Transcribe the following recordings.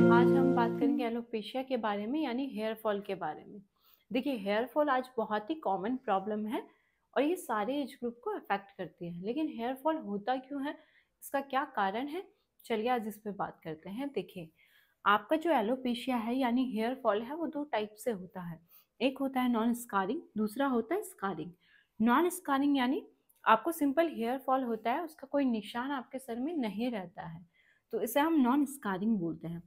आज हम बात करेंगे एलोपेशिया के बारे में, यानी हेयर फॉल के बारे में। देखिए, हेयर फॉल आज बहुत ही कॉमन प्रॉब्लम है और ये सारे एज ग्रुप को अफेक्ट करती है। लेकिन हेयर फॉल होता क्यों है, इसका क्या कारण है, चलिए आज इस पे बात करते हैं। देखिए, आपका जो एलोपेशिया है यानी हेयर फॉल है, वो दो टाइप से होता है। एक होता है नॉन स्कारिंग, दूसरा होता है स्कारिंग। नॉन स्कारिंग यानी आपको सिंपल हेयर फॉल होता है, उसका कोई निशान आपके सर में नहीं रहता है, तो इसे हम नॉन स्कारिंग बोलते हैं।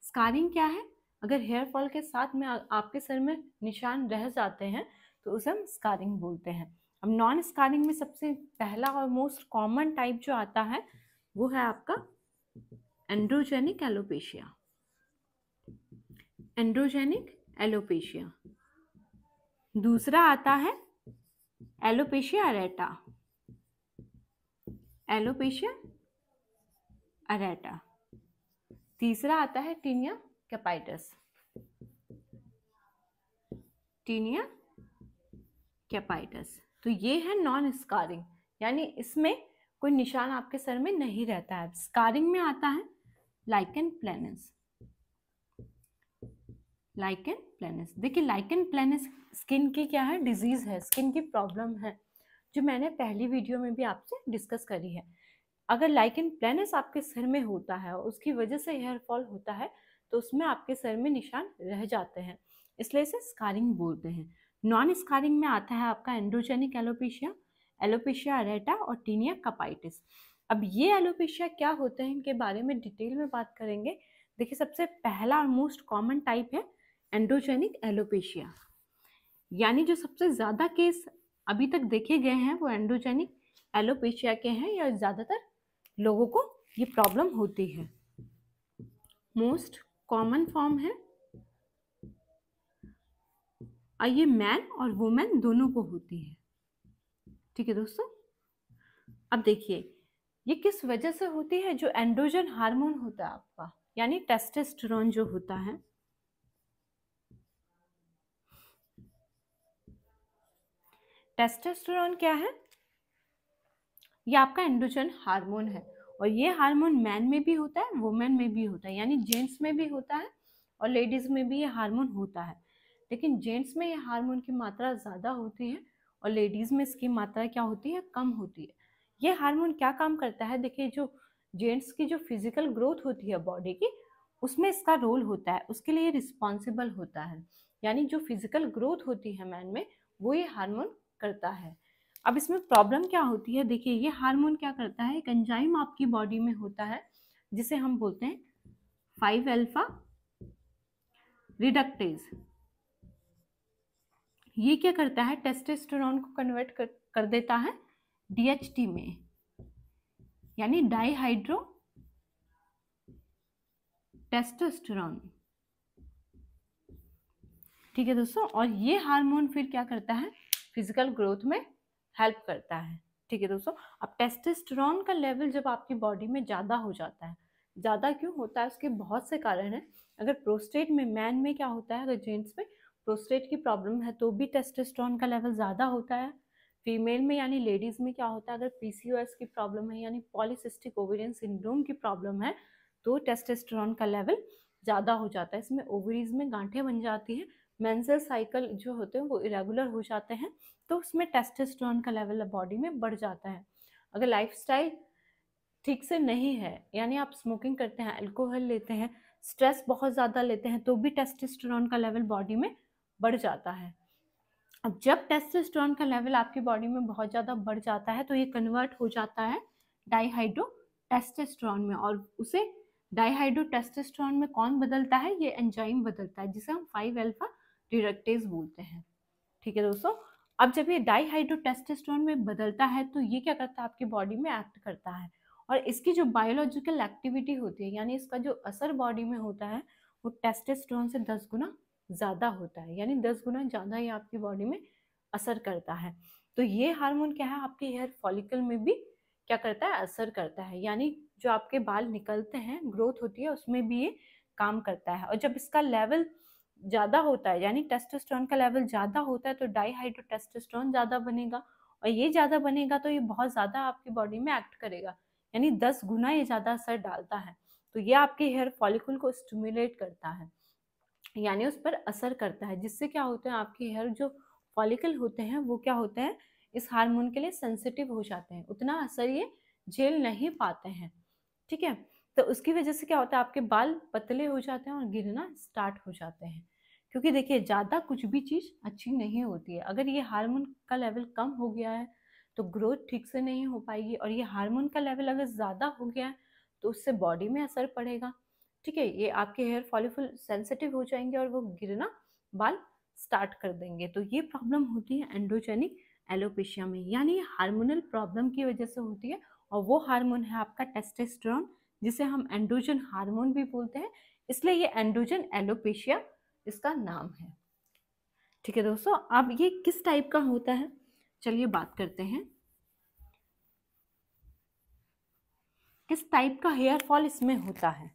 स्कारिंग क्या है? अगर हेयर फॉल के साथ में आपके सर में निशान रह जाते हैं तो उसे हम स्कारिंग बोलते हैं। अब नॉन स्कारिंग में सबसे पहला और मोस्ट कॉमन टाइप जो आता है वो है आपका एंड्रोजेनिक एलोपेशिया। Androgenic alopecia. दूसरा आता है एलोपेशिया अरेटा। एलोपेशिया अरेटा। तीसरा आता है टीनिया कैपाइटस। टीनिया कैपाइटस। तो ये है नॉन स्कारिंग, यानी इसमें कोई निशान आपके सर में नहीं रहता है। स्कारिंग में आता है लाइकेन प्लेनस। लाइकेन प्लेनस, देखिए लाइकेन प्लेनस स्किन की क्या है, डिजीज है, स्किन की प्रॉब्लम है, जो मैंने पहली वीडियो में भी आपसे डिस्कस करी है। अगर लाइकेन प्लेनस आपके सर में होता है और उसकी वजह से हेयर फॉल होता है तो उसमें आपके सर में निशान रह जाते हैं, इसलिए इसे स्कारिंग बोलते हैं। नॉन स्कारिंग में आता है आपका एंड्रोजेनिक एलोपेशिया, एलोपेशिया अरेटा और टीनिया कैपाइटिस। अब ये एलोपेशिया क्या होते हैं, इनके बारे में डिटेल में बात करेंगे। देखिए, सबसे पहला और मोस्ट कॉमन टाइप है एंड्रोजेनिक एलोपेशिया, यानी जो सबसे ज़्यादा केस अभी तक देखे गए हैं वो एंड्रोजेनिक एलोपेशिया के हैं, या ज़्यादातर लोगों को ये प्रॉब्लम होती है। मोस्ट कॉमन फॉर्म है और ये मैन और वुमेन दोनों को होती है। ठीक है दोस्तों, अब देखिए ये किस वजह से होती है। जो एंड्रोजन हार्मोन होता है आपका, यानी टेस्टोस्टेरोन जो होता है, टेस्टोस्टेरोन क्या है, ये आपका एंड्रोजन हार्मोन है और ये हार्मोन मैन में भी होता है, वुमेन में भी होता है, यानी जेंट्स में भी होता है और लेडीज में भी ये हार्मोन होता है। लेकिन जेंट्स में ये हार्मोन की मात्रा ज़्यादा होती है और लेडीज में इसकी मात्रा क्या होती है, कम होती है। ये हार्मोन क्या काम करता है, देखिए जो जेंट्स की जो फिजिकल ग्रोथ होती है बॉडी की, उसमें इसका रोल होता है, उसके लिए रिस्पॉन्सिबल होता है। यानी जो फिजिकल ग्रोथ होती है मैन में, वो ये हार्मोन करता है। अब इसमें प्रॉब्लम क्या होती है, देखिए ये हार्मोन क्या करता है, एक एंजाइम आपकी बॉडी में होता है जिसे हम बोलते हैं 5 अल्फा रिडक्टेज। ये क्या करता है, टेस्टोस्टेरोन को कन्वर्ट कर देता है डीएचटी में, यानी डाईहाइड्रो टेस्टोस्टेरोन। ठीक है दोस्तों, और ये हार्मोन फिर क्या करता है, फिजिकल ग्रोथ में हेल्प करता है। ठीक है दोस्तों, अब टेस्टोस्टेरोन का लेवल जब आपकी बॉडी में ज़्यादा हो जाता है, ज़्यादा क्यों होता है, उसके बहुत से कारण हैं। अगर प्रोस्टेट में, मैन में क्या होता है, अगर जेंट्स में प्रोस्टेट की प्रॉब्लम है तो भी टेस्टोस्टेरोन का लेवल ज़्यादा होता है। फीमेल में यानी लेडीज़ में क्या होता है, अगर पीसीओएस की प्रॉब्लम है यानी पॉलीसिस्टिक ओवेरियन सिंड्रोम की प्रॉब्लम है तो टेस्टोस्टेरोन का लेवल ज़्यादा हो जाता है। इसमें ओवरीज में गांठें बन जाती हैं, मेंस्ट्रुअल साइकिल जो होते हैं वो इरेगुलर हो जाते हैं, तो उसमें टेस्टोस्टेरोन का लेवल बॉडी में बढ़ जाता है। अगर लाइफस्टाइल ठीक से नहीं है, यानी आप स्मोकिंग करते हैं, अल्कोहल लेते हैं, स्ट्रेस बहुत ज़्यादा लेते हैं, तो भी टेस्टोस्टेरोन का लेवल बॉडी में बढ़ जाता है। अब जब टेस्टोस्टेरोन का लेवल आपकी बॉडी में बहुत ज़्यादा बढ़ जाता है तो ये कन्वर्ट हो जाता है डाईहाइड्रो टेस्टोस्टेरोन में, और उसे डाईहाइड्रो टेस्टोस्टेरोन में कौन बदलता है, ये एंजाइम बदलता है जिसे हम 5 अल्फा रिडक्टेज बोलते हैं। ठीक है दोस्तों, अब जब ये डाईहाइड्रो टेस्टोस्टेरोन में बदलता है तो ये क्या करता है, आपकी बॉडी में एक्ट करता है, और इसकी जो बायोलॉजिकल एक्टिविटी होती है, यानी इसका जो असर बॉडी में होता है, वो टेस्टोस्टेरोन से 10 गुना ज़्यादा होता है, यानी 10 गुना ज़्यादा ये आपकी बॉडी में असर करता है। तो ये हार्मोन क्या है, आपके हेयर फॉलिकल में भी क्या करता है, असर करता है, यानी जो आपके बाल निकलते हैं, ग्रोथ होती है, उसमें भी ये काम करता है। और जब इसका लेवल ज़्यादा होता है, यानी टेस्टोस्टेरोन का लेवल ज़्यादा होता है, तो डाईहाइड्रो टेस्टोस्टेरोन ज़्यादा बनेगा, और ये ज़्यादा बनेगा तो ये बहुत ज़्यादा आपकी बॉडी में एक्ट करेगा, यानी 10 गुना ये ज़्यादा असर डालता है। तो ये आपके हेयर फॉलिकल को स्टिमुलेट करता है, यानी उस पर असर करता है, जिससे क्या होता है आपके हेयर जो फॉलिकल होते हैं वो क्या होते हैं इस हार्मोन के लिए सेंसिटिव हो जाते हैं, उतना असर ये झेल नहीं पाते हैं। ठीक है, तो उसकी वजह से क्या होता है आपके बाल पतले हो जाते हैं और गिरना स्टार्ट हो जाते हैं। क्योंकि देखिए ज़्यादा कुछ भी चीज़ अच्छी नहीं होती है, अगर ये हार्मोन का लेवल कम हो गया है तो ग्रोथ ठीक से नहीं हो पाएगी, और ये हार्मोन का लेवल अगर ज़्यादा हो गया है तो उससे बॉडी में असर पड़ेगा। ठीक है, ये आपके हेयर फॉलिकल सेंसिटिव हो जाएंगे और वो गिरना बाल स्टार्ट कर देंगे। तो ये प्रॉब्लम होती है एंड्रोजेनिक एलोपेशिया में, यानी हार्मोनल प्रॉब्लम की वजह से होती है, और वो हार्मोन है आपका टेस्टोस्टेरोन, जिसे हम एंड्रोजन हार्मोन भी बोलते हैं, इसलिए ये एंड्रोजन एलोपेशिया इसका नाम है। ठीक है दोस्तों, अब ये किस टाइप का होता है चलिए बात करते हैं, किस टाइप का हेयर फॉल इसमें होता है।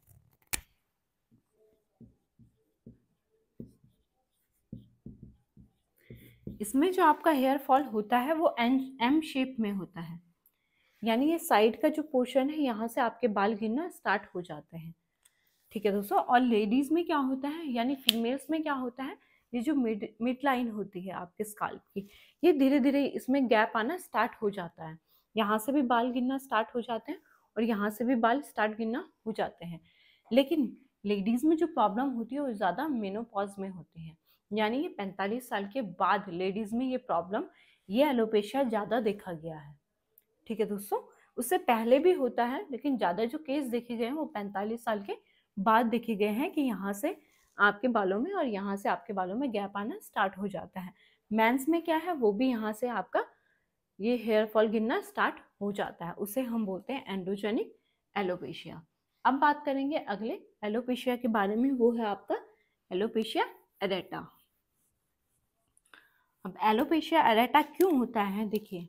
इसमें जो आपका हेयर फॉल होता है वो एम शेप में होता है, यानी ये साइड का जो पोर्शन है यहाँ से आपके बाल गिरना स्टार्ट हो जाते हैं। ठीक है दोस्तों, और लेडीज में क्या होता है यानी फीमेल्स में क्या होता है, ये जो मिड लाइन होती है आपके स्काल्प की, ये धीरे धीरे इसमें गैप आना स्टार्ट हो जाता है, यहाँ से भी बाल गिरना स्टार्ट हो जाते हैं और यहाँ से भी बाल स्टार्ट गिरना हो जाते हैं। लेकिन लेडीज में जो प्रॉब्लम होती है वो ज़्यादा मेनोपॉज में होती है, यानी ये 45 साल के बाद लेडीज में ये प्रॉब्लम, ये एलोपेशिया ज़्यादा देखा गया है। ठीक है दोस्तों, उससे पहले भी होता है लेकिन ज़्यादा जो केस देखे गए हैं वो 45 साल के बाद देखे गए हैं कि यहाँ से आपके बालों में और यहाँ से आपके बालों में गैप आना स्टार्ट हो जाता है। मेंस में क्या है वो भी यहाँ से आपका ये हेयर फॉल गिरना स्टार्ट हो जाता है, उसे हम बोलते हैं एंड्रोजेनिक एलोपेशिया। अब बात करेंगे अगले एलोपेशिया के बारे में, वो है आपका एलोपेशिया एरेटा। अब एलोपेशिया एरेटा क्यों होता है, देखिए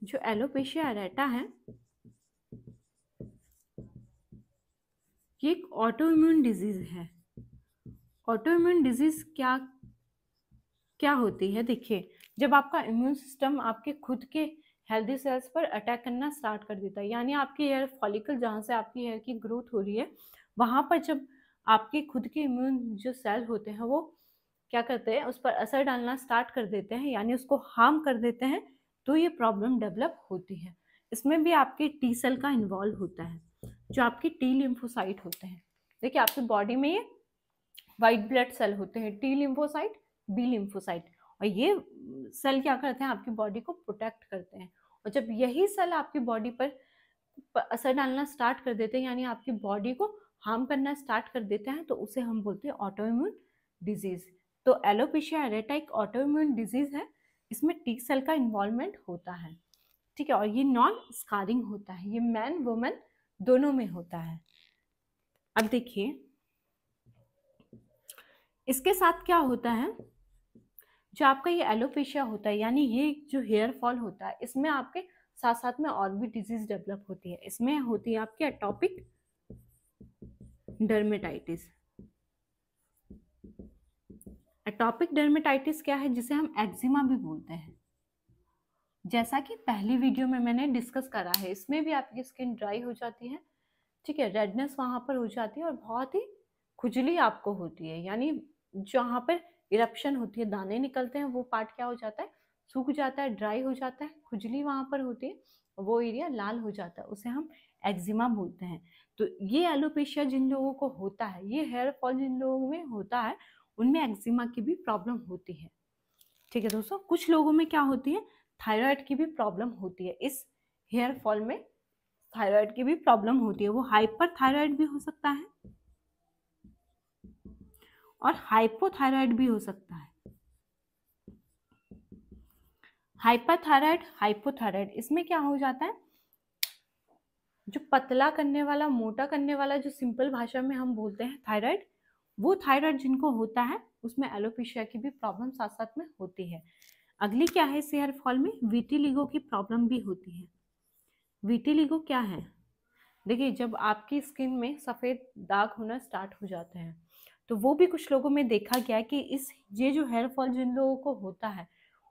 जो एलोपेशिया एरेटा है ये एक ऑटो इम्यून डिजीज है। ऑटो इम्यून डिजीज क्या क्या होती है, देखिए जब आपका इम्यून सिस्टम आपके खुद के हेल्दी सेल्स पर अटैक करना स्टार्ट कर देता है, यानी आपकी हेयर फॉलिकल जहाँ से आपकी हेयर की ग्रोथ हो रही है वहाँ पर जब आपके खुद के इम्यून जो सेल होते हैं वो क्या करते हैं उस पर असर डालना स्टार्ट कर देते हैं, यानी उसको हार्म कर देते हैं, तो ये प्रॉब्लम डेवलप होती है। इसमें भी आपके टी सेल का इन्वॉल्व होता है, जो आपके टी लिम्फोसाइट होते हैं। देखिए आपकी बॉडी में ये वाइट ब्लड सेल होते हैं, टी लिम्फोसाइट, बी लिम्फोसाइट, और ये सेल क्या करते हैं आपकी बॉडी को प्रोटेक्ट करते हैं। और जब यही सेल आपकी बॉडी पर असर डालना स्टार्ट कर देते हैं, यानी आपकी बॉडी को हार्म करना स्टार्ट कर देते हैं, तो उसे हम बोलते हैं ऑटो इम्यून डिजीज। तो एलोपेशिया एरेटा एक ऑटो इम्यून डिजीज है, इसमें टी सेल का इन्वॉल्वमेंट होता है। ठीक है, और ये नॉन स्कारिंग होता है, ये मैन वुमेन दोनों में होता है। अब देखिए इसके साथ क्या होता है, जो आपका ये एलोपेशिया होता है यानी ये जो हेयर फॉल होता है, इसमें आपके साथ साथ में और भी डिजीज डेवलप होती है। इसमें होती है आपकी एटॉपिक डर्मेटाइटिस। एटॉपिक डर्मेटाइटिस क्या है, जिसे हम एक्जिमा भी बोलते हैं। जैसा कि पहली वीडियो में मैंने डिस्कस करा है, इसमें भी आपकी स्किन ड्राई हो जाती है, ठीक है, रेडनेस वहाँ पर हो जाती है और बहुत ही खुजली आपको होती है, यानी जहाँ पर इरप्शन होती है, दाने निकलते हैं, वो पार्ट क्या हो जाता है, सूख जाता है, ड्राई हो जाता है, खुजली वहाँ पर होती है, वो एरिया लाल हो जाता है, उसे हम एक्जिमा बोलते हैं। तो ये एलोपेशिया जिन लोगों को होता है, ये हेयर फॉल जिन लोगों में होता है, उनमें एक्जिमा की भी प्रॉब्लम होती है। ठीक है दोस्तों, कुछ लोगों में क्या होती है, थायराइड की भी प्रॉब्लम होती है। इस हेयर फॉल में थायराइड की भी प्रॉब्लम होती है, वो हाइपर थायराइड भी हो सकता है और हाइपोथायराइड भी हो सकता है। हाइपरथायराइड, हाइपोथायराइड, इसमें क्या हो जाता है, जो पतला करने वाला, मोटा करने वाला, जो सिंपल भाषा में हम बोलते हैं थायराइड, वो थायराइड जिनको होता है उसमें एलोपेशिया की भी प्रॉब्लम साथ साथ में होती है। अगली क्या है इस हेयर फॉल में, विटिलिगो की प्रॉब्लम भी होती है। विटिलिगो क्या है, देखिए जब आपकी स्किन में सफ़ेद दाग होना स्टार्ट हो जाते हैं, तो वो भी कुछ लोगों में देखा गया है कि ये जो हेयर फॉल जिन लोगों को होता है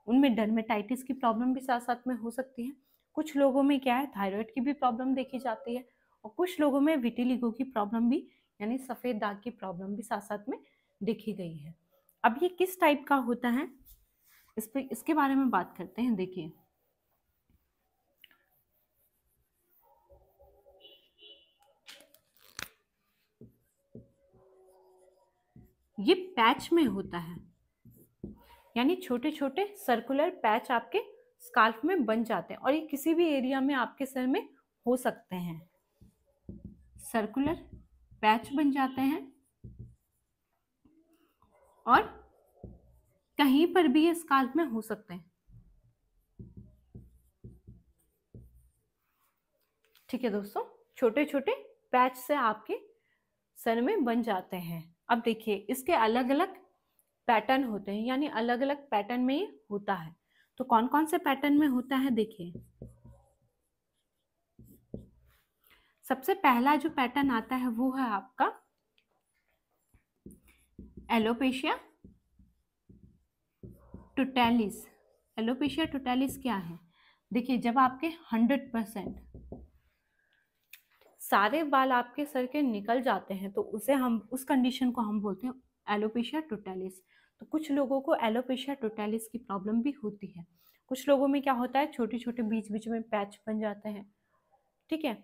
उनमें डर्मेटाइटिस की प्रॉब्लम भी साथ साथ में हो सकती है। कुछ लोगों में क्या है, थायराइड की भी प्रॉब्लम देखी जाती है, और कुछ लोगों में विटिलिगो की प्रॉब्लम भी यानी सफेद दाग की प्रॉब्लम भी साथ साथ में देखी गई है। अब ये किस टाइप का होता है इसके बारे में बात करते हैं। देखिए ये पैच में होता है, यानी छोटे छोटे सर्कुलर पैच आपके स्काल्फ में बन जाते हैं और ये किसी भी एरिया में आपके सर में हो सकते हैं। सर्कुलर पैच बन जाते हैं और कहीं पर भी ये स्काल्फ में हो सकते हैं। ठीक है दोस्तों, छोटे छोटे पैच से आपके सर में बन जाते हैं। अब देखिए इसके अलग अलग पैटर्न होते हैं, यानी अलग अलग पैटर्न में ये होता है। तो कौन कौन से पैटर्न में होता है देखिए, सबसे पहला जो पैटर्न आता है वो है आपका एलोपेशिया टोटैलिस। एलोपेशिया टोटैलिस क्या है? देखिए जब आपके 100% सारे बाल आपके सर के निकल जाते हैं तो उस कंडीशन को हम बोलते हैं एलोपेशिया टोटैलिस। तो कुछ लोगों को एलोपेशिया टोटैलिस की प्रॉब्लम भी होती है। कुछ लोगों में क्या होता है, छोटे छोटे बीच बीच में पैच बन जाते हैं। ठीक है,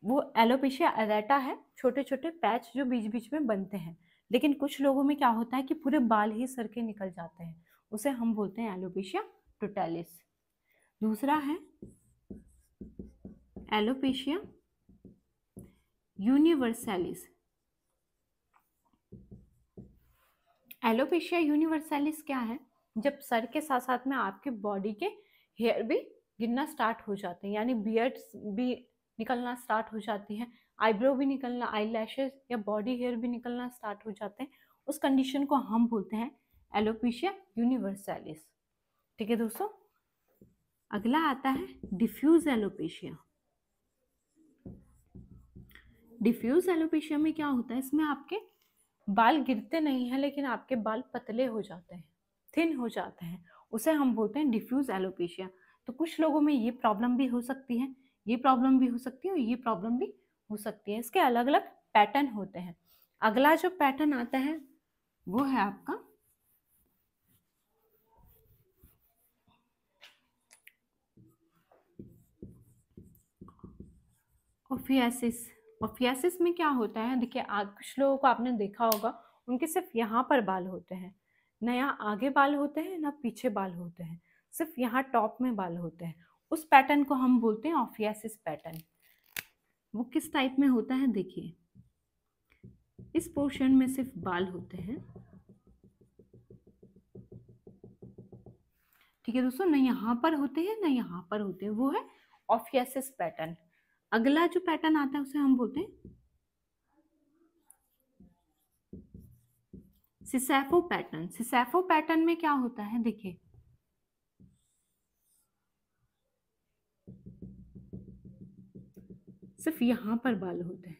वो एलोपेशिया अरेटा है, छोटे छोटे पैच जो बीच बीच में बनते हैं। लेकिन कुछ लोगों में क्या होता है कि पूरे बाल ही सर के निकल जाते हैं, उसे हम बोलते हैं एलोपेशिया टोटैलिस। दूसरा है एलोपेशिया यूनिवर्सैलिस। एलोपेशिया यूनिवर्सैलिस क्या है? जब सर के साथ साथ में आपके बॉडी के हेयर भी गिरना स्टार्ट हो जाते हैं, यानी बियर्ड्स भी निकलना स्टार्ट हो जाती है, आईब्रो भी निकलना, आई लैशेज या बॉडी हेयर भी निकलना स्टार्ट हो जाते हैं। उस कंडीशन को हम बोलते हैं एलोपेशिया यूनिवर्सैलिस। ठीक है दोस्तों, अगला आता है डिफ्यूज एलोपेशिया। डिफ्यूज एलोपेशिया में क्या होता है, इसमें आपके बाल गिरते नहीं है लेकिन आपके बाल पतले हो जाते हैं, थिन हो जाते हैं, उसे हम बोलते हैं डिफ्यूज एलोपेशिया। तो कुछ लोगों में ये प्रॉब्लम भी हो सकती है, ये प्रॉब्लम भी हो सकती है और ये प्रॉब्लम भी हो सकती है। इसके अलग अलग पैटर्न होते हैं। अगला जो पैटर्न आता है वो है आपका ओफियासिस। ओफियासिस में क्या होता है, देखिए कुछ लोगों को आपने देखा होगा उनके सिर्फ यहाँ पर बाल होते हैं, न यहाँ आगे बाल होते हैं ना पीछे बाल होते हैं, सिर्फ यहाँ टॉप में बाल होते हैं। उस पैटर्न को हम बोलते हैं ओफियासिस पैटर्न। वो किस टाइप में होता है देखिए, इस पोर्शन में सिर्फ बाल होते हैं। ठीक है दोस्तों, न यहाँ पर होते हैं ना यहाँ पर होते हैं, वो है ओफियासिस पैटर्न। अगला जो पैटर्न आता है उसे हम बोलते हैं सिसैफो पैटर्न। सिसैफो पैटर्न में क्या होता है देखिए, सिर्फ यहाँ पर बाल होते हैं,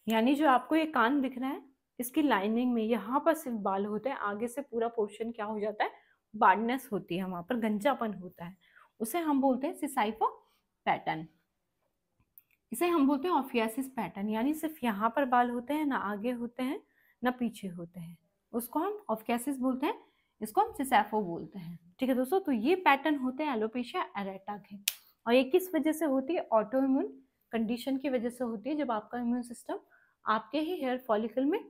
यानी जो आपको ये कान दिख रहा है इसकी लाइनिंग में यहाँ पर सिर्फ बाल होते हैं, आगे से पूरा पोर्शन क्या हो जाता है, बार्डनेस होती है, वहां पर गंजापन होता है, उसे हम बोलते हैं सिसैफो पैटर्न। इसे हम बोलते हैं ओफियासिस पैटर्न, यानी सिर्फ यहाँ पर बाल होते हैं, ना आगे होते हैं ना पीछे होते हैं, उसको हम ओफियासिस बोलते हैं, इसको हम सिसैफो बोलते हैं। ठीक है दोस्तों, तो ये पैटर्न होते हैं एलोपेशिया अरेटा के। और ये किस वजह से होती है, ऑटो इम्यून कंडीशन की वजह से होती है। जब आपका इम्यून सिस्टम आपके ही हेयर फॉलिकल में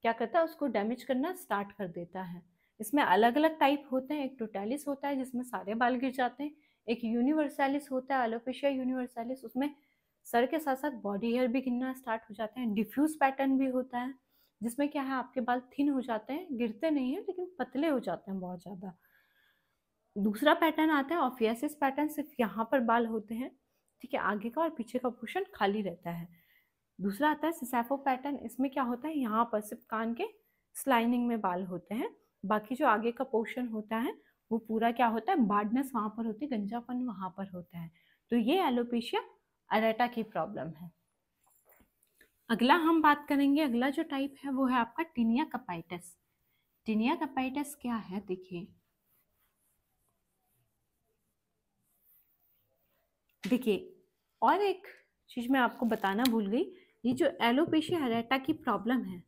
क्या करता है, उसको डैमेज करना स्टार्ट कर देता है। इसमें अलग अलग टाइप होते हैं, एक टोटैलिस होता है जिसमें सारे बाल गिर जाते हैं, एक यूनिवर्सैलिस होता है एलोपेशिया यूनिवर्सैलिस, उसमें सर के साथ साथ बॉडी हेयर भी गिरना स्टार्ट हो जाते हैं। डिफ्यूज पैटर्न भी होता है जिसमें क्या है, आपके बाल थिन हो जाते हैं, गिरते नहीं है लेकिन पतले हो जाते हैं बहुत ज़्यादा। दूसरा पैटर्न आता है ओफियासिस पैटर्न, सिर्फ यहाँ पर बाल होते हैं, ठीक है, आगे का और पीछे का पोर्शन खाली रहता है। दूसरा आता है सिसैफो पैटर्न, इसमें क्या होता है, यहाँ पर सिर्फ कान के स्लाइनिंग में बाल होते हैं, बाकी जो आगे का पोर्शन होता है वो पूरा क्या होता है, बार्डनेस वहाँ पर होती है, गंजापन वहाँ पर होता है। तो ये एलोपेशिया अरेटा की प्रॉब्लम है। अगला हम बात करेंगे, अगला जो टाइप है वो है आपका टीनिया कपाइटस। टीनिया कपाइटस क्या है देखिए, देखिए और एक चीज मैं आपको बताना भूल गई, ये जो एलोपेशिया अरेटा की प्रॉब्लम है,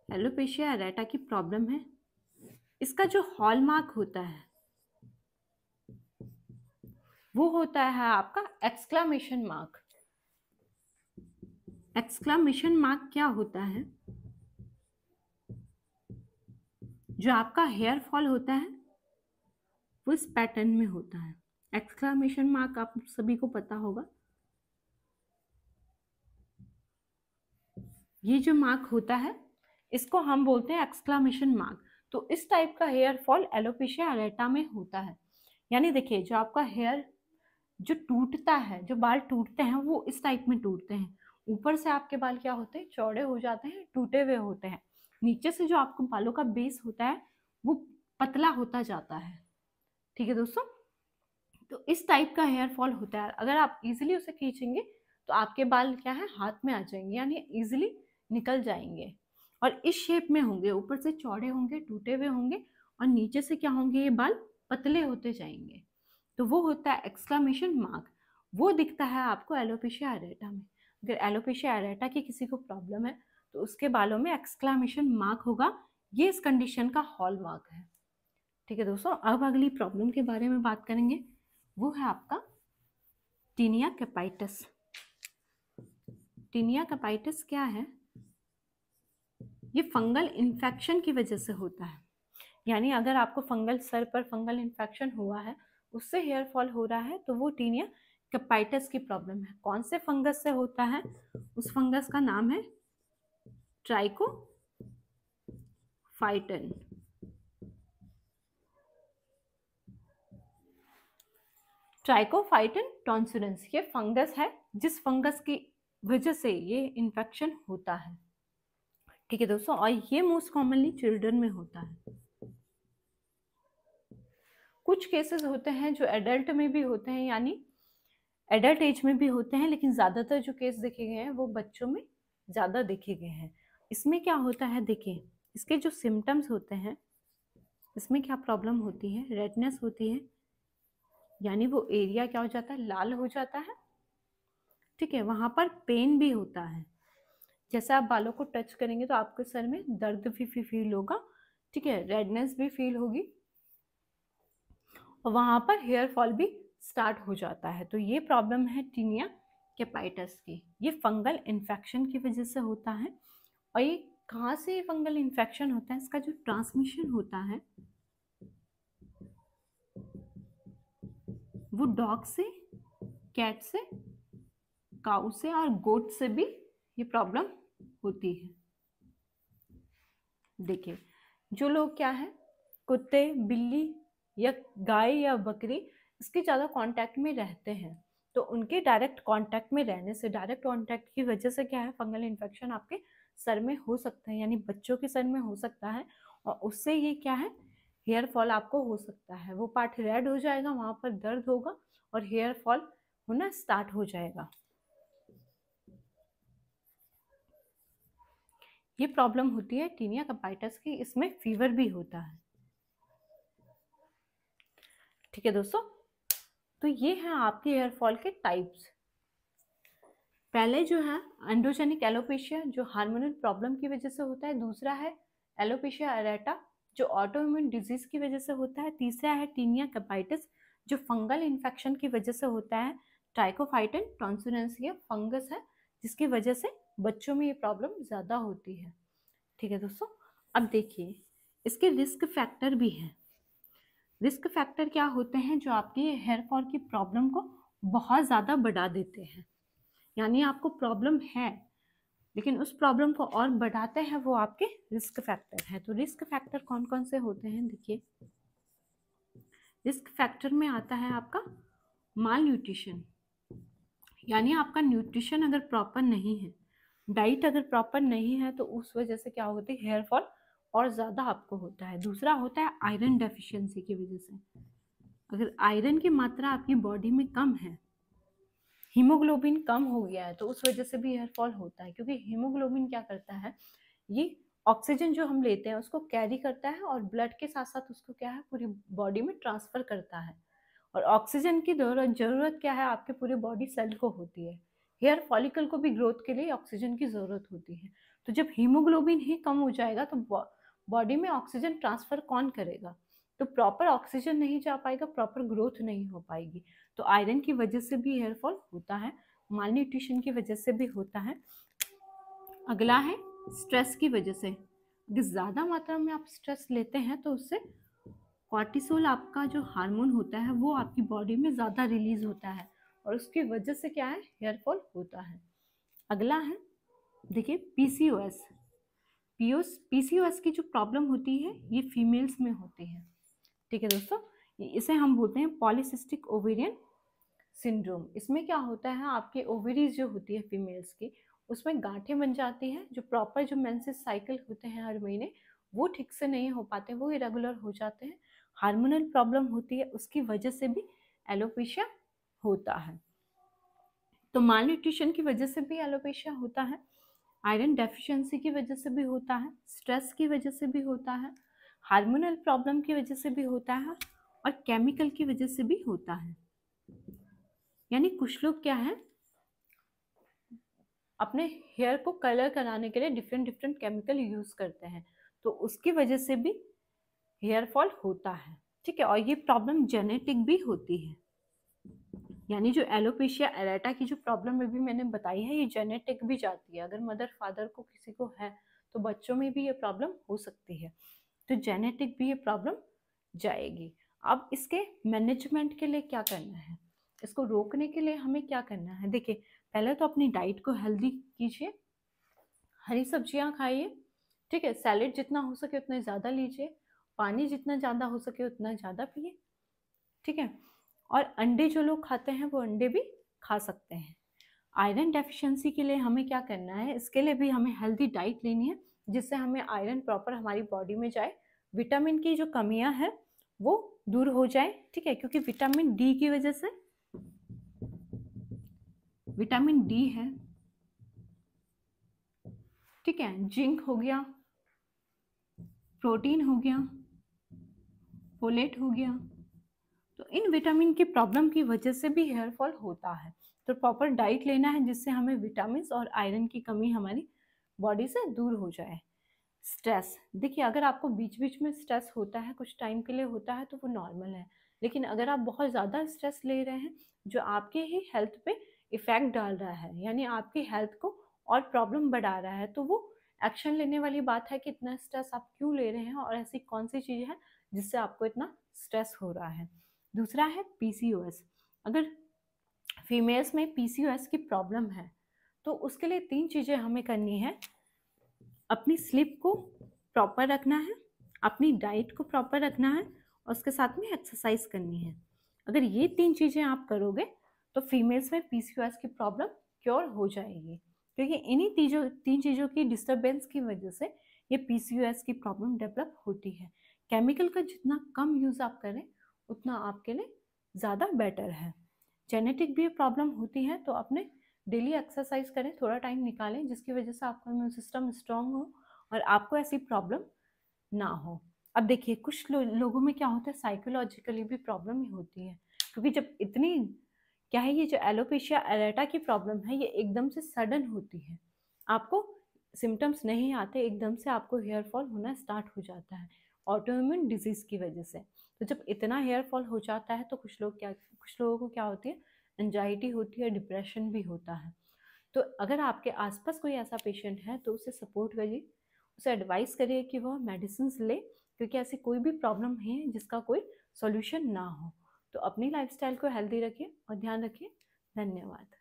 एलोपेशिया अरेटा की प्रॉब्लम है, इसका जो हॉलमार्क होता है वो होता है आपका एक्सक्लामेशन मार्क। एक्सक्लामेशन मार्क क्या होता है? जो आपका हेयर फॉल होता है वो इस पैटर्न में होता है। एक्सक्लामेशन मार्क आप सभी को पता होगा, ये जो मार्क होता है इसको हम बोलते हैं एक्सक्लामेशन मार्क। तो इस टाइप का हेयर फॉल एलोपेशिया अरेटा में होता है। यानी देखिए, जो आपका हेयर जो टूटता है, जो बाल टूटते हैं वो इस टाइप में टूटते हैं। ऊपर से आपके बाल क्या होते हैं, चौड़े हो जाते हैं, टूटे हुए होते हैं। नीचे से जो आपको बालों का बेस होता है वो पतला होता जाता है। ठीक है दोस्तों, तो इस टाइप का हेयर फॉल होता है। अगर आप इजीली उसे खींचेंगे तो आपके बाल क्या है, हाथ में आ जाएंगे, यानी इजीली निकल जाएंगे और इस शेप में होंगे, ऊपर से चौड़े होंगे, टूटे हुए होंगे और नीचे से क्या होंगे, ये बाल पतले होते जाएंगे। तो वो होता है एक्सक्लामेशन मार्क। वो दिखता है आपको एलोपेशिया अरेटा में। अगर एलोपेशिया अरेटा की किसी को प्रॉब्लम है तो उसके बालों में एक्सक्लामेशन मार्क होगा। ये इस कंडीशन का हॉल मार्क है। ठीक है दोस्तों, अब अगली प्रॉब्लम के बारे में बात करेंगे, वो है आपका टीनिया कैपाइटस। टीनिया कैपाइटस क्या है? ये फंगल इन्फेक्शन की वजह से होता है। यानी अगर आपको फंगल, सर पर फंगल इन्फेक्शन हुआ है, उससे हेयर फॉल हो रहा है, तो वो टीनिया कैपाइटस की प्रॉब्लम है। कौन से फंगस से होता है? उस फंगस का नाम है ट्राइकोफाइटन। ट्राइकोफाइटन टॉन्सिलेंस ये फंगस है, जिस फंगस की वजह से ये इन्फेक्शन होता है। ठीक है दोस्तों, और ये मोस्ट कॉमनली चिल्ड्रन में होता है। कुछ केसेस होते हैं जो एडल्ट में भी होते हैं, यानी एडल्ट एज में भी होते हैं, लेकिन ज़्यादातर जो केस देखे गए हैं वो बच्चों में ज़्यादा देखे गए हैं। इसमें क्या होता है, देखिए इसके जो सिम्टम्स होते हैं, इसमें क्या प्रॉब्लम होती है, रेडनेस होती है, यानी वो एरिया क्या हो जाता है, लाल हो जाता है। ठीक है, वहाँ पर पेन भी होता है, जैसे आप बालों को टच करेंगे तो आपके सर में दर्द भी फील होगा। ठीक है, रेडनेस भी फील होगी और वहाँ पर हेयर फॉल भी स्टार्ट हो जाता है। तो ये प्रॉब्लम है टीनिया कैपाइटस की। ये फंगल इन्फेक्शन की वजह से होता है। और ये कहाँ से फंगल इन्फेक्शन होता है, इसका जो ट्रांसमिशन होता है वो डॉग से, कैट से, काऊ से और गोट से भी ये प्रॉब्लम होती है। देखिए, जो लोग क्या है, कुत्ते, बिल्ली या गाय या बकरी इसके ज़्यादा कांटेक्ट में रहते हैं, तो उनके डायरेक्ट कांटेक्ट में रहने से, डायरेक्ट कांटेक्ट की वजह से क्या है, फंगल इन्फेक्शन आपके सर में हो सकता है, यानी बच्चों के सर में हो सकता है। और उससे ये क्या है, हेयर फॉल आपको हो सकता है। वो पार्ट रेड हो जाएगा, वहाँ पर दर्द होगा और हेयर फॉल होना स्टार्ट हो जाएगा। ये प्रॉब्लम होती है टीनिया कैपाइटस की। इसमें फीवर भी होता है। ठीक है दोस्तों, तो ये है आपके हेयर फॉल के टाइप्स। पहले जो है एंड्रोजेनिक एलोपेशिया, जो हार्मोनल प्रॉब्लम की वजह से होता है। दूसरा है एलोपेशिया अरेटा, जो ऑटोइम्यून डिजीज की वजह से होता है। तीसरा है टीनिया कैपाइटस, जो फंगल इन्फेक्शन की वजह से होता है। ट्राइकोफाइटन टॉन्सिलेंस ये फंगस है जिसकी वजह से बच्चों में ये प्रॉब्लम ज़्यादा होती है। ठीक है दोस्तों, अब देखिए इसके रिस्क फैक्टर भी हैं। रिस्क फैक्टर क्या होते हैं, जो आपकी हेयर फॉल की प्रॉब्लम को बहुत ज़्यादा बढ़ा देते हैं। यानी आपको प्रॉब्लम है लेकिन उस प्रॉब्लम को और बढ़ाते हैं, वो आपके रिस्क फैक्टर है। तो रिस्क फैक्टर कौन कौन से होते हैं, देखिए रिस्क फैक्टर में आता है आपका माल न्यूट्रिशन, यानी आपका न्यूट्रिशन अगर प्रॉपर नहीं है, डाइट अगर प्रॉपर नहीं है, तो उस वजह से क्या होती है, हेयर फॉल और ज़्यादा आपको होता है। दूसरा होता है आयरन डेफिशिएंसी की वजह से। अगर आयरन की मात्रा आपकी बॉडी में कम है, हीमोग्लोबिन कम हो गया है, तो उस वजह से भी हेयर फॉल होता है। क्योंकि हीमोग्लोबिन क्या करता है, ये ऑक्सीजन जो हम लेते हैं उसको कैरी करता है और ब्लड के साथ साथ उसको क्या है, पूरी बॉडी में ट्रांसफर करता है। और ऑक्सीजन की जरूरत क्या है आपके पूरे बॉडी सेल को होती है। हेयर फॉलिकल को भी ग्रोथ के लिए ऑक्सीजन की जरूरत होती है। तो जब हीमोग्लोबिन ही कम हो जाएगा तो बॉडी में ऑक्सीजन ट्रांसफर कौन करेगा? तो प्रॉपर ऑक्सीजन नहीं जा पाएगा, प्रॉपर ग्रोथ नहीं हो पाएगी। तो आयरन की वजह से भी हेयर फॉल होता है, मालन्यूट्रिशन की वजह से भी होता है। अगला है स्ट्रेस की वजह से। अगर ज़्यादा मात्रा में आप स्ट्रेस लेते हैं तो उससे कॉर्टिसोल आपका जो हार्मोन होता है वो आपकी बॉडी में ज़्यादा रिलीज होता है और उसकी वजह से क्या है, हेयर फॉल होता है। अगला है देखिए पीसीओएस। पीसीओएस की जो प्रॉब्लम होती है ये फीमेल्स में होती है। ठीक है दोस्तों, इसे हम बोलते हैं पॉलीसिस्टिक ओवेरियन सिंड्रोम। इसमें क्या होता है, आपके ओवरीज जो होती है फीमेल्स की, उसमें गांठें बन जाती हैं। जो प्रॉपर जो मेंसेस साइकिल होते हैं हर महीने, वो ठीक से नहीं हो पाते, वो इरेगुलर हो जाते हैं। हार्मोनल प्रॉब्लम होती है, उसकी वजह से भी एलोपेशिया होता है। तो माल न्यूट्रिशन की वजह से भी एलोपेशिया होता है, आयरन डेफिशिएंसी की वजह से भी होता है, स्ट्रेस की वजह से भी होता है, हार्मोनल प्रॉब्लम की वजह से भी होता है और केमिकल की वजह से भी होता है। यानी कुछ लोग क्या है, अपने हेयर को कलर कराने के लिए डिफरेंट डिफरेंट केमिकल यूज करते हैं, तो उसकी वजह से भी हेयर फॉल होता है। ठीक है, और ये प्रॉब्लम जेनेटिक भी होती है। यानी जो एलोपेशिया एरेटा की जो प्रॉब्लम अभी मैंने बताई है, ये जेनेटिक भी जाती है। अगर मदर फादर को किसी को है तो बच्चों में भी ये प्रॉब्लम हो सकती है, तो जेनेटिक भी ये प्रॉब्लम जाएगी। अब इसके मैनेजमेंट के लिए क्या करना है, इसको रोकने के लिए हमें क्या करना है? देखिए, पहले तो अपनी डाइट को हेल्दी कीजिए, हरी सब्जियां खाइए। ठीक है, सैलेड जितना हो सके उतना ज़्यादा लीजिए, पानी जितना ज़्यादा हो सके उतना ज़्यादा पिए। ठीक है, और अंडे जो लोग खाते हैं वो अंडे भी खा सकते हैं। आयरन डेफिशिएंसी के लिए हमें क्या करना है, इसके लिए भी हमें हेल्दी डाइट लेनी है, जिससे हमें आयरन प्रॉपर हमारी बॉडी में जाए, विटामिन की जो कमियां हैं वो दूर हो जाए। ठीक है, क्योंकि विटामिन डी की वजह से, विटामिन डी है, ठीक है, जिंक हो गया, प्रोटीन हो गया, फोलेट हो गया, तो इन विटामिन की प्रॉब्लम की वजह से भी हेयर फॉल होता है। तो प्रॉपर डाइट लेना है जिससे हमें विटामिन और आयरन की कमी हमारी बॉडी से दूर हो जाए। स्ट्रेस, देखिए अगर आपको बीच बीच में स्ट्रेस होता है, कुछ टाइम के लिए होता है तो वो नॉर्मल है, लेकिन अगर आप बहुत ज़्यादा स्ट्रेस ले रहे हैं जो आपके ही हेल्थ पे इफेक्ट डाल रहा है, यानी आपकी हेल्थ को और प्रॉब्लम बढ़ा रहा है, तो वो एक्शन लेने वाली बात है कि इतना स्ट्रेस आप क्यों ले रहे हैं और ऐसी कौन सी चीज़ है जिससे आपको इतना स्ट्रेस हो रहा है। दूसरा है पीसीओएस। अगर फीमेल्स में पीसीओएस की प्रॉब्लम है तो उसके लिए 3 चीज़ें हमें करनी है। अपनी स्लीप को प्रॉपर रखना है, अपनी डाइट को प्रॉपर रखना है और उसके साथ में एक्सरसाइज करनी है। अगर ये 3 चीज़ें आप करोगे तो फीमेल्स में पीसीओएस की प्रॉब्लम क्योर हो जाएगी, क्योंकि इन्हीं 3 चीज़ों की डिस्टर्बेंस की वजह से ये पीसीओएस की प्रॉब्लम डेवलप होती है। केमिकल का जितना कम यूज़ आप करें उतना आपके लिए ज़्यादा बेटर है। जेनेटिक भी प्रॉब्लम होती है, तो अपने डेली एक्सरसाइज करें, थोड़ा टाइम निकालें जिसकी वजह से आपका इम्यून सिस्टम स्ट्रांग हो और आपको ऐसी प्रॉब्लम ना हो। अब देखिए कुछ लोगों में क्या होता है, साइकोलॉजिकली भी प्रॉब्लम ही होती है, क्योंकि जब इतनी क्या है, ये जो एलोपेशिया एरेटा की प्रॉब्लम है ये एकदम से सडन होती है, आपको सिम्टम्स नहीं आते, एकदम से आपको हेयर फॉल होना स्टार्ट हो जाता है ऑटोइम्यून डिजीज की वजह से। तो जब इतना हेयर फॉल हो जाता है तो कुछ लोगों को क्या होती है, एंजाइटी होती है, डिप्रेशन भी होता है। तो अगर आपके आसपास कोई ऐसा पेशेंट है तो उसे सपोर्ट करिए, उसे एडवाइस करिए कि वह मेडिसिन ले, क्योंकि ऐसी कोई भी प्रॉब्लम है जिसका कोई सॉल्यूशन ना हो। तो अपनी लाइफस्टाइल को हेल्दी रखिए और ध्यान रखिए। धन्यवाद।